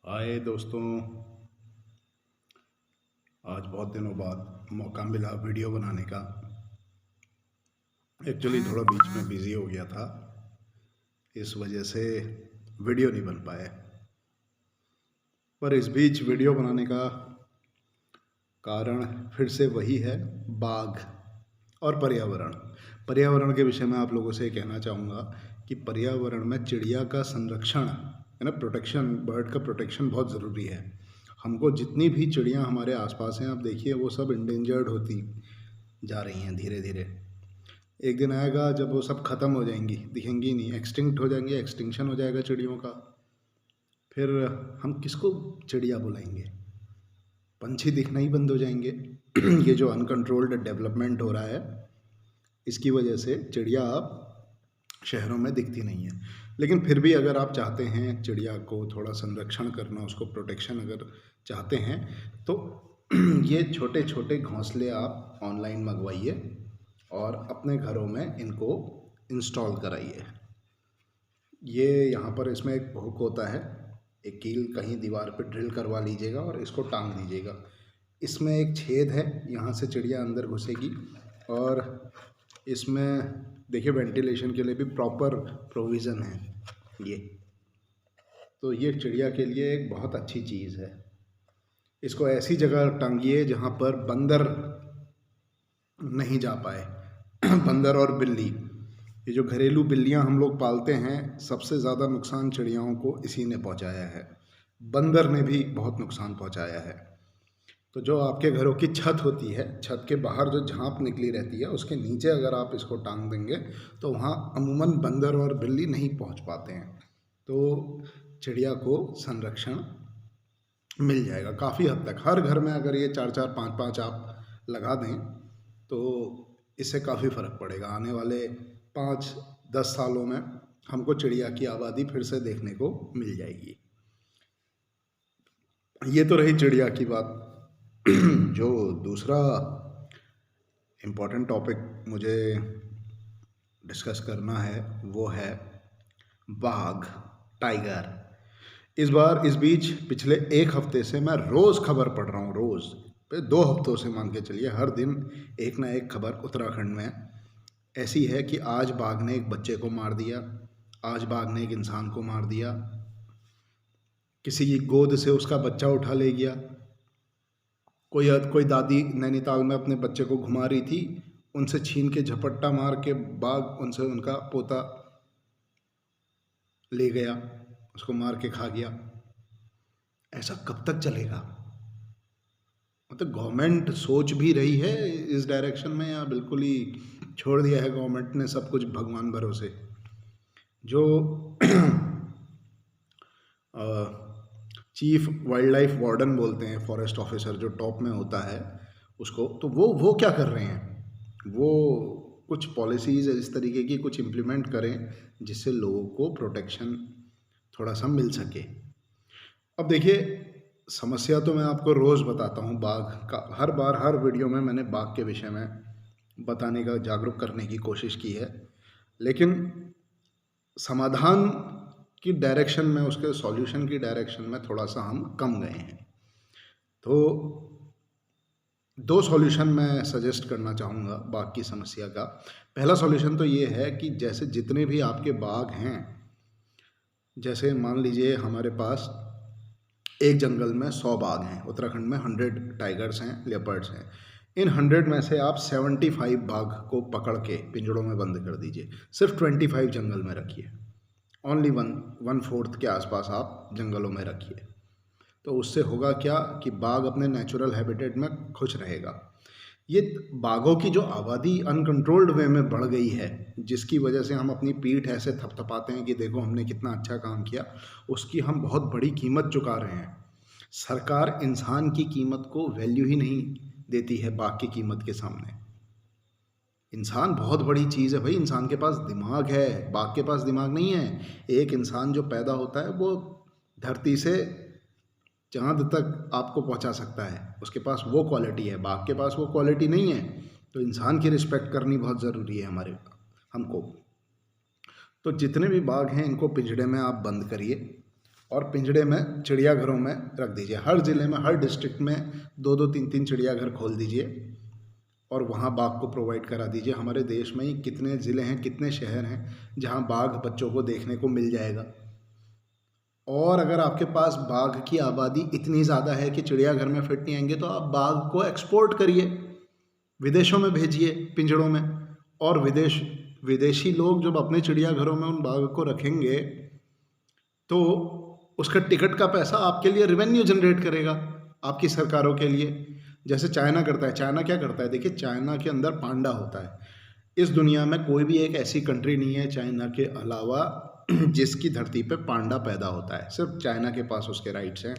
आए दोस्तों, आज बहुत दिनों बाद मौका मिला वीडियो बनाने का। एक्चुअली थोड़ा बीच में बिज़ी हो गया था, इस वजह से वीडियो नहीं बन पाए। पर इस बीच वीडियो बनाने का कारण फिर से वही है, बाघ और पर्यावरण। पर्यावरण के विषय में आप लोगों से कहना चाहूँगा कि पर्यावरण में चिड़िया का संरक्षण है ना, प्रोटेक्शन, बर्ड का प्रोटेक्शन बहुत ज़रूरी है। हमको जितनी भी चिड़ियाँ हमारे आसपास हैं, आप देखिए वो सब इंडेंजर्ड होती जा रही हैं धीरे धीरे। एक दिन आएगा जब वो सब ख़त्म हो जाएंगी, दिखेंगी नहीं, एक्सटिंक्ट हो जाएंगी, एक्सटिंक्शन हो जाएगा चिड़ियों का। फिर हम किसको चिड़िया बुलाएंगे? पंछी दिखना ही बंद हो जाएंगे। ये जो अनकंट्रोल्ड डेवलपमेंट हो रहा है, इसकी वजह से चिड़िया अब शहरों में दिखती नहीं है। लेकिन फिर भी अगर आप चाहते हैं चिड़िया को थोड़ा संरक्षण करना, उसको प्रोटेक्शन अगर चाहते हैं, तो ये छोटे छोटे घोंसले आप ऑनलाइन मंगवाइए और अपने घरों में इनको इंस्टॉल कराइए। ये यहाँ पर इसमें एक हुक होता है, एक कील कहीं दीवार पे ड्रिल करवा लीजिएगा और इसको टांग दीजिएगा। इसमें एक छेद है, यहाँ से चिड़िया अंदर घुसेगी और इसमें देखिए वेंटिलेशन के लिए भी प्रॉपर प्रोविज़न है ये। तो ये चिड़िया के लिए एक बहुत अच्छी चीज़ है। इसको ऐसी जगह टांगिए जहाँ पर बंदर नहीं जा पाए। बंदर और बिल्ली, ये जो घरेलू बिल्लियाँ हम लोग पालते हैं, सबसे ज़्यादा नुकसान चिड़ियाओं को इसी ने पहुँचाया है। बंदर ने भी बहुत नुकसान पहुँचाया है। तो जो आपके घरों की छत होती है, छत के बाहर जो झांप निकली रहती है, उसके नीचे अगर आप इसको टांग देंगे तो वहाँ अमूमन बंदर और बिल्ली नहीं पहुँच पाते हैं। तो चिड़िया को संरक्षण मिल जाएगा काफ़ी हद तक। हर घर में अगर ये 4-4, 5-5 आप लगा दें तो इससे काफ़ी फ़र्क पड़ेगा। आने वाले 5-10 सालों में हमको चिड़िया की आबादी फिर से देखने को मिल जाएगी। ये तो रही चिड़िया की बात। जो दूसरा इम्पोर्टेंट टॉपिक मुझे डिस्कस करना है वो है बाघ, टाइगर। इस बीच पिछले एक हफ्ते से मैं रोज़ खबर पढ़ रहा हूँ, रोज़ 2 हफ्तों से मान के चलिए, हर दिन एक ना एक खबर उत्तराखंड में ऐसी है कि आज बाघ ने एक बच्चे को मार दिया, आज बाघ ने एक इंसान को मार दिया, किसी की गोद से उसका बच्चा उठा ले गया। कोई दादी नैनीताल में अपने बच्चे को घुमा रही थी, उनसे छीन के झपट्टा मार के बाघ उनसे उनका पोता ले गया, उसको मार के खा गया। ऐसा कब तक चलेगा? मतलब गवर्नमेंट सोच भी रही है इस डायरेक्शन में, या बिल्कुल ही छोड़ दिया है गवर्नमेंट ने सब कुछ भगवान भरोसे? जो चीफ वाइल्ड लाइफ वार्डन बोलते हैं, फॉरेस्ट ऑफिसर जो टॉप में होता है उसको, तो वो क्या कर रहे हैं? वो कुछ पॉलिसीज़ इस तरीके की कुछ इम्प्लीमेंट करें जिससे लोगों को प्रोटेक्शन थोड़ा सा मिल सके। अब देखिए, समस्या तो मैं आपको रोज़ बताता हूँ बाघ का, हर बार हर वीडियो में मैंने बाघ के विषय में बताने का, जागरूक करने की कोशिश की है, लेकिन समाधान की डायरेक्शन में, उसके सॉल्यूशन की डायरेक्शन में थोड़ा सा हम कम गए हैं। तो 2 सॉल्यूशन मैं सजेस्ट करना चाहूँगा बाघ की समस्या का। पहला सॉल्यूशन तो ये है कि जैसे जितने भी आपके बाघ हैं, जैसे मान लीजिए हमारे पास एक जंगल में 100 बाघ हैं, उत्तराखंड में 100 टाइगर्स हैं, लेपर्ड्स हैं। इन 100 में से आप 75 बाघ को पकड़ के पिंजड़ों में बंद कर दीजिए, सिर्फ 25 जंगल में रखिए। ओनली 1/4 के आसपास आप जंगलों में रखिए। तो उससे होगा क्या कि बाघ अपने नेचुरल हैबिटेट में खुश रहेगा। ये बाघों की जो आबादी अनकंट्रोल्ड वे में बढ़ गई है, जिसकी वजह से हम अपनी पीठ ऐसे थपथपाते हैं कि देखो हमने कितना अच्छा काम किया, उसकी हम बहुत बड़ी कीमत चुका रहे हैं। सरकार इंसान की कीमत को वैल्यू ही नहीं देती है बाघ की कीमत के सामने। इंसान बहुत बड़ी चीज़ है भाई, इंसान के पास दिमाग है, बाघ के पास दिमाग नहीं है। एक इंसान जो पैदा होता है वो धरती से चाँद तक आपको पहुंचा सकता है, उसके पास वो क्वालिटी है, बाघ के पास वो क्वालिटी नहीं है। तो इंसान की रिस्पेक्ट करनी बहुत ज़रूरी है हमको। तो जितने भी बाघ हैं इनको पिंजड़े में आप बंद करिए और पिंजड़े में चिड़ियाघरों में रख दीजिए। हर ज़िले में, हर डिस्ट्रिक्ट में 2-2 3-3 चिड़ियाघर खोल दीजिए और वहाँ बाघ को प्रोवाइड करा दीजिए। हमारे देश में ही कितने ज़िले हैं, कितने शहर हैं जहाँ बाघ बच्चों को देखने को मिल जाएगा। और अगर आपके पास बाघ की आबादी इतनी ज़्यादा है कि चिड़ियाघर में फिट नहीं आएंगे, तो आप बाघ को एक्सपोर्ट करिए, विदेशों में भेजिए पिंजड़ों में। और विदेशी लोग जब अपने चिड़ियाघरों में उन बाघ को रखेंगे तो उसका टिकट का पैसा आपके लिए रेवेन्यू जनरेट करेगा, आपकी सरकारों के लिए। जैसे चाइना करता है। चाइना क्या करता है? देखिए, चाइना के अंदर पांडा होता है। इस दुनिया में कोई भी एक ऐसी कंट्री नहीं है चाइना के अलावा जिसकी धरती पे पांडा पैदा होता है। सिर्फ चाइना के पास उसके राइट्स हैं।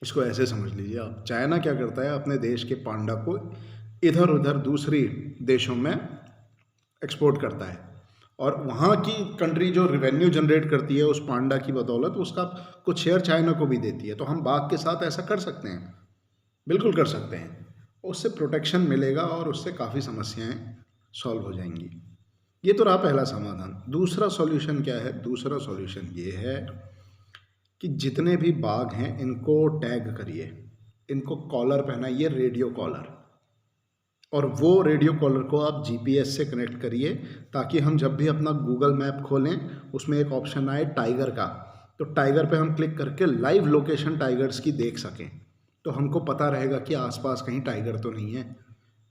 इसको ऐसे समझ लीजिए आप। चाइना क्या करता है? अपने देश के पांडा को इधर उधर दूसरी देशों में एक्सपोर्ट करता है, और वहाँ की कंट्री जो रिवेन्यू जनरेट करती है उस पांडा की बदौलत, उसका कुछ शेयर चाइना को भी देती है। तो हम बाघ के साथ ऐसा कर सकते हैं, बिल्कुल कर सकते हैं। उससे प्रोटेक्शन मिलेगा और उससे काफ़ी समस्याएं सॉल्व हो जाएंगी। ये तो रहा पहला समाधान। दूसरा सॉल्यूशन क्या है? दूसरा सॉल्यूशन ये है कि जितने भी बाघ हैं इनको टैग करिए, इनको कॉलर पहनाइए, रेडियो कॉलर। और वो रेडियो कॉलर को आप जीपीएस से कनेक्ट करिए, ताकि हम जब भी अपना गूगल मैप खोलें उसमें एक ऑप्शन आए टाइगर का, तो टाइगर पे हम क्लिक करके लाइव लोकेशन टाइगर्स की देख सकें। तो हमको पता रहेगा कि आसपास कहीं टाइगर तो नहीं है।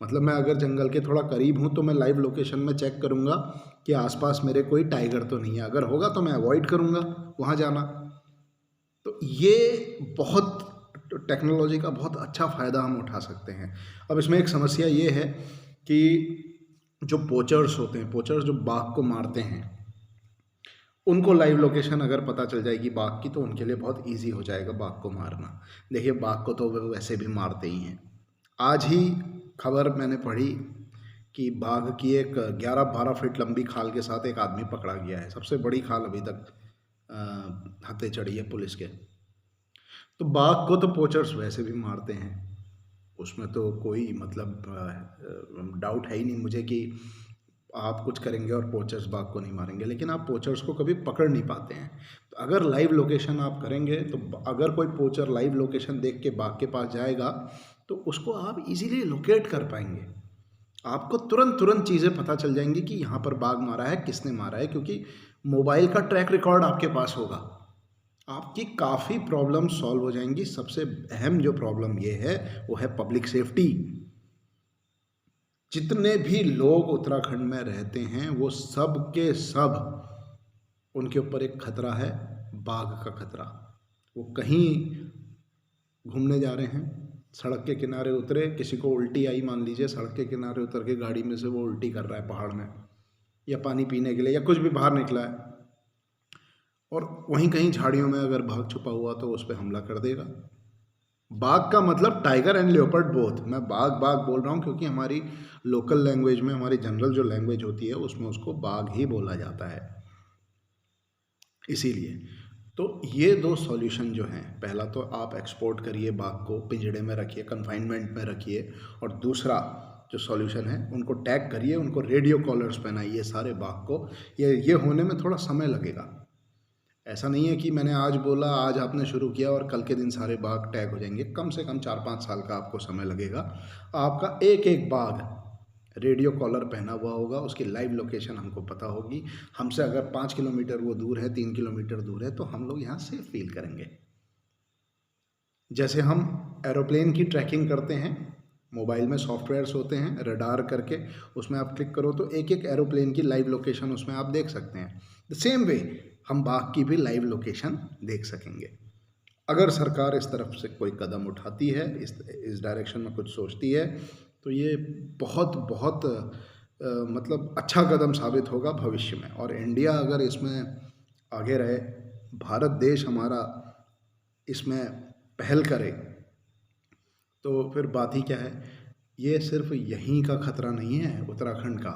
मतलब मैं अगर जंगल के थोड़ा करीब हूँ तो मैं लाइव लोकेशन में चेक करूँगा कि आसपास मेरे कोई टाइगर तो नहीं है। अगर होगा तो मैं अवॉइड करूँगा वहाँ जाना। तो ये बहुत टेक्नोलॉजी का बहुत अच्छा फ़ायदा हम उठा सकते हैं। अब इसमें एक समस्या ये है कि जो पोचर्स होते हैं, पोचर्स जो बाघ को मारते हैं, उनको लाइव लोकेशन अगर पता चल जाएगी बाघ की तो उनके लिए बहुत इजी हो जाएगा बाघ को मारना। देखिए, बाघ को तो वे वैसे भी मारते ही हैं। आज ही खबर मैंने पढ़ी कि बाघ की एक 11-12 फीट लंबी खाल के साथ एक आदमी पकड़ा गया है। सबसे बड़ी खाल अभी तक हत्थे चढ़ी है पुलिस के। तो बाघ को तो पोचर्स वैसे भी मारते हैं, उसमें तो कोई मतलब डाउट है ही नहीं मुझे कि आप कुछ करेंगे और पोचर्स बाघ को नहीं मारेंगे। लेकिन आप पोचर्स को कभी पकड़ नहीं पाते हैं। तो अगर लाइव लोकेशन आप करेंगे तो अगर कोई पोचर लाइव लोकेशन देख के बाघ के पास जाएगा तो उसको आप इजीली लोकेट कर पाएंगे। आपको तुरंत चीज़ें पता चल जाएंगी कि यहाँ पर बाघ मारा है, किसने मारा है, क्योंकि मोबाइल का ट्रैक रिकॉर्ड आपके पास होगा। आपकी काफ़ी प्रॉब्लम सॉल्व हो जाएंगी। सबसे अहम जो प्रॉब्लम ये है वो है पब्लिक सेफ्टी। जितने भी लोग उत्तराखंड में रहते हैं वो सब के सब, उनके ऊपर एक खतरा है, बाघ का खतरा। वो कहीं घूमने जा रहे हैं, सड़क के किनारे उतरे, किसी को उल्टी आई मान लीजिए, सड़क के किनारे उतर के गाड़ी में से वो उल्टी कर रहा है पहाड़ में, या पानी पीने के लिए या कुछ भी बाहर निकला है, और वहीं कहीं झाड़ियों में अगर बाघ छुपा हुआ तो उस पर हमला कर देगा। बाघ का मतलब टाइगर एंड लियोपर्ड बोथ। मैं बाघ बाघ बोल रहा हूँ क्योंकि हमारी लोकल लैंग्वेज में, हमारी जनरल जो लैंग्वेज होती है उसमें उसको बाघ ही बोला जाता है, इसीलिए। तो ये दो सॉल्यूशन जो हैं, पहला तो आप एक्सपोर्ट करिए, बाघ को पिंजड़े में रखिए, कन्फाइनमेंट में रखिए, और दूसरा जो सॉल्यूशन है उनको टैग करिए, उनको रेडियो कॉलर्स पहनाइए सारे बाघ को। ये होने में थोड़ा समय लगेगा। ऐसा नहीं है कि मैंने आज बोला, आज आपने शुरू किया और कल के दिन सारे बाघ टैग हो जाएंगे। कम से कम 4-5 साल का आपको समय लगेगा। आपका एक एक बाघ रेडियो कॉलर पहना हुआ होगा, उसकी लाइव लोकेशन हमको पता होगी। हमसे अगर 5 किलोमीटर वो दूर है, 3 किलोमीटर दूर है, तो हम लोग यहाँ सेफ फील करेंगे। जैसे हम एरोप्लेन की ट्रैकिंग करते हैं, मोबाइल में सॉफ्टवेयर्स होते हैं रडार करके, उसमें आप क्लिक करो तो एक एक एरोप्लेन की लाइव लोकेशन उसमें आप देख सकते हैं। द सेम वे हम बाघ की भी लाइव लोकेशन देख सकेंगे। अगर सरकार इस तरफ से कोई कदम उठाती है, इस डायरेक्शन में कुछ सोचती है, तो ये बहुत बहुत मतलब अच्छा कदम साबित होगा भविष्य में। और इंडिया अगर इसमें आगे रहे, भारत देश हमारा इसमें पहल करे, तो फिर बात ही क्या है। ये सिर्फ यहीं का खतरा नहीं है उत्तराखंड का,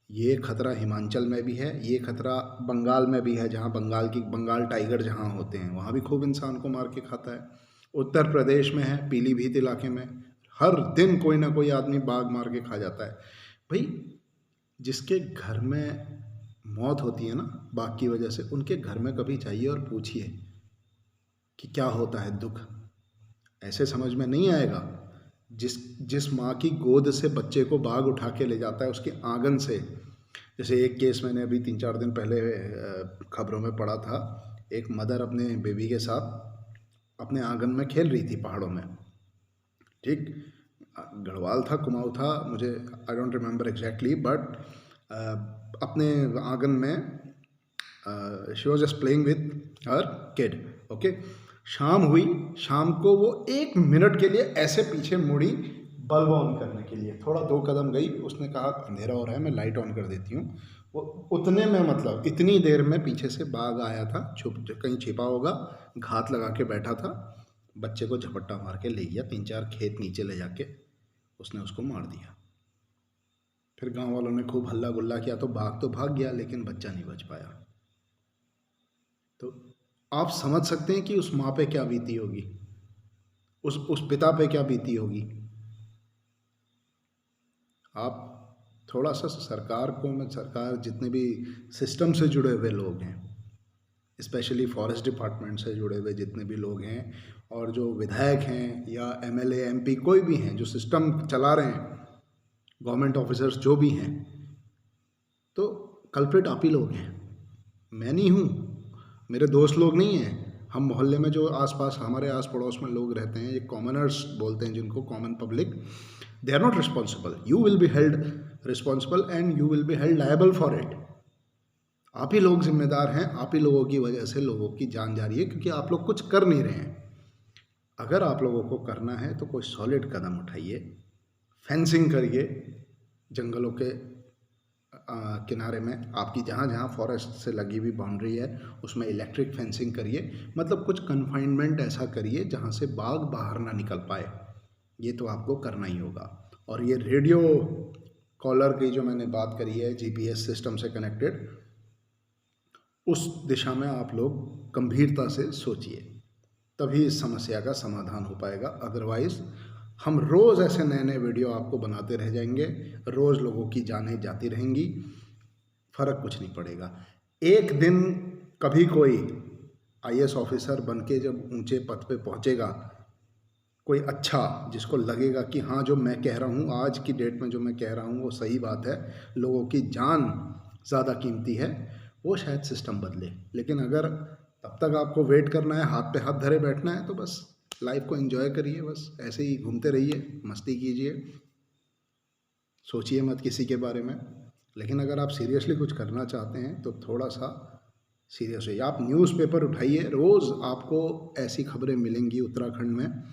ये खतरा हिमाचल में भी है, ये खतरा बंगाल में भी है, जहाँ बंगाल टाइगर जहाँ होते हैं वहाँ भी खूब इंसान को मार के खाता है। उत्तर प्रदेश में है, पीलीभीत इलाके में हर दिन कोई ना कोई आदमी बाघ मार के खा जाता है। भाई, जिसके घर में मौत होती है ना बाघ की वजह से, उनके घर में कभी जाइए और पूछिए कि क्या होता है दुख। ऐसे समझ में नहीं आएगा। जिस जिस माँ की गोद से बच्चे को बाघ उठा के ले जाता है उसके आंगन से, जैसे एक केस मैंने अभी 3-4 दिन पहले खबरों में पढ़ा था। एक मदर अपने बेबी के साथ अपने आंगन में खेल रही थी पहाड़ों में, ठीक। गढ़वाल था, कुमाऊँ था, मुझे I don't remember exactly, but अपने आंगन में she was just playing with her kid, okay. शाम हुई, शाम को वो 1 मिनट के लिए ऐसे पीछे मुड़ी बल्ब ऑन करने के लिए, थोड़ा 2 कदम गई, उसने कहा अंधेरा हो रहा है मैं लाइट ऑन कर देती हूँ। वो उतने में, मतलब इतनी देर में पीछे से बाघ आया था, कहीं छिपा होगा, घात लगा के बैठा था, बच्चे को झपट्टा मार के ले गया, 3-4 खेत नीचे ले जाके उसने उसको मार दिया। फिर गांव वालों ने खूब हल्ला गुल्ला किया तो बाघ तो भाग गया लेकिन बच्चा नहीं बच पाया। तो आप समझ सकते हैं कि उस माँ पे क्या बीती होगी, उस पिता पे क्या बीती होगी। आप थोड़ा सा सरकार जितने भी सिस्टम से जुड़े हुए लोग हैं, स्पेशली फॉरेस्ट डिपार्टमेंट से जुड़े हुए जितने भी लोग हैं, और जो विधायक हैं या एमएलए एमपी कोई भी हैं जो सिस्टम चला रहे हैं, गवर्नमेंट ऑफिसर्स जो भी हैं, तो कल्प्रिट आप ही लोग हैं, मैं नहीं हूँ, मेरे दोस्त लोग नहीं हैं। हम मोहल्ले में जो आसपास हमारे आस पड़ोस में लोग रहते हैं, ये कॉमनर्स बोलते हैं जिनको, common public, they are not responsible. You will be held responsible and you will be held liable for it. आप ही लोग जिम्मेदार हैं, आप ही लोगों की वजह से लोगों की जान जा रही है, क्योंकि आप लोग कुछ कर नहीं रहे हैं। अगर आप लोगों को करना है तो कोई सॉलिड कदम उठाइए, फेंसिंग करिए जंगलों के किनारे में, आपकी जहाँ जहाँ फॉरेस्ट से लगी हुई बाउंड्री है उसमें इलेक्ट्रिक फेंसिंग करिए, मतलब कुछ कन्फाइनमेंट ऐसा करिए जहाँ से बाघ बाहर ना निकल पाए। ये तो आपको करना ही होगा। और ये रेडियो कॉलर की जो मैंने बात करी है, जीपीएस सिस्टम से कनेक्टेड, उस दिशा में आप लोग गंभीरता से सोचिए, तभी इस समस्या का समाधान हो पाएगा। अदरवाइज़ हम रोज़ ऐसे नए नए वीडियो आपको बनाते रह जाएंगे, रोज़ लोगों की जानें जाती रहेंगी, फ़र्क कुछ नहीं पड़ेगा। एक दिन कभी कोई आईएएस ऑफिसर बन के जब ऊंचे पद पे पहुंचेगा, कोई अच्छा, जिसको लगेगा कि हाँ जो मैं कह रहा हूँ आज की डेट में, जो मैं कह रहा हूँ वो सही बात है, लोगों की जान ज़्यादा कीमती है, वो शायद सिस्टम बदले। लेकिन अगर तब तक आपको वेट करना है, हाथ पे हाथ धरे बैठना है, तो बस लाइफ को एंजॉय करिए, बस ऐसे ही घूमते रहिए, मस्ती कीजिए, सोचिए मत किसी के बारे में। लेकिन अगर आप सीरियसली कुछ करना चाहते हैं तो थोड़ा सा सीरियस होइए। आप न्यूज़पेपर उठाइए, रोज़ आपको ऐसी खबरें मिलेंगी उत्तराखंड में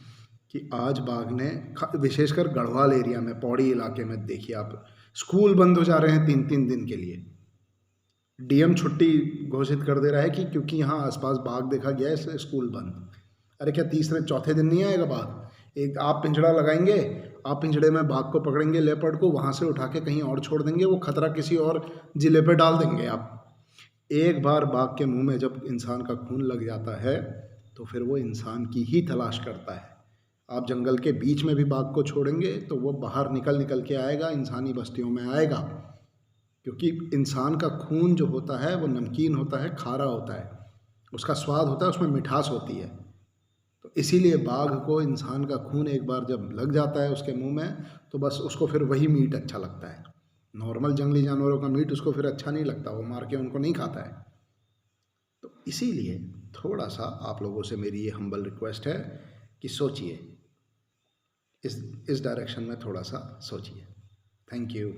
कि आज बाघ ने, विशेषकर गढ़वाल एरिया में, पौड़ी इलाके में, देखिए आप, स्कूल बंद हो जा रहे हैं 3-3 दिन के लिए। डीएम छुट्टी घोषित कर दे रहा है कि क्योंकि यहाँ आसपास बाघ देखा गया है इसलिए स्कूल बंद। अरे क्या तीसरे चौथे दिन नहीं आएगा बाघ? एक आप पिंजड़ा लगाएंगे, आप पिंजड़े में बाघ को पकड़ेंगे, लेपर्ड को, वहाँ से उठा के कहीं और छोड़ देंगे, वो खतरा किसी और जिले पे डाल देंगे आप। एक बार बाघ के मुंह में जब इंसान का खून लग जाता है तो फिर वो इंसान की ही तलाश करता है। आप जंगल के बीच में भी बाघ को छोड़ेंगे तो वो बाहर निकल के आएगा, इंसानी बस्तियों में आएगा, क्योंकि इंसान का खून जो होता है वो नमकीन होता है, खारा होता है, उसका स्वाद होता है, उसमें मिठास होती है। तो इसीलिए बाघ को इंसान का खून एक बार जब लग जाता है उसके मुंह में, तो बस उसको फिर वही मीट अच्छा लगता है। नॉर्मल जंगली जानवरों का मीट उसको फिर अच्छा नहीं लगता, वो मार के उनको नहीं खाता है। तो इसीलिए थोड़ा सा आप लोगों से मेरी ये हम्बल रिक्वेस्ट है कि सोचिए, इस डायरेक्शन में थोड़ा सा सोचिए। Thank you.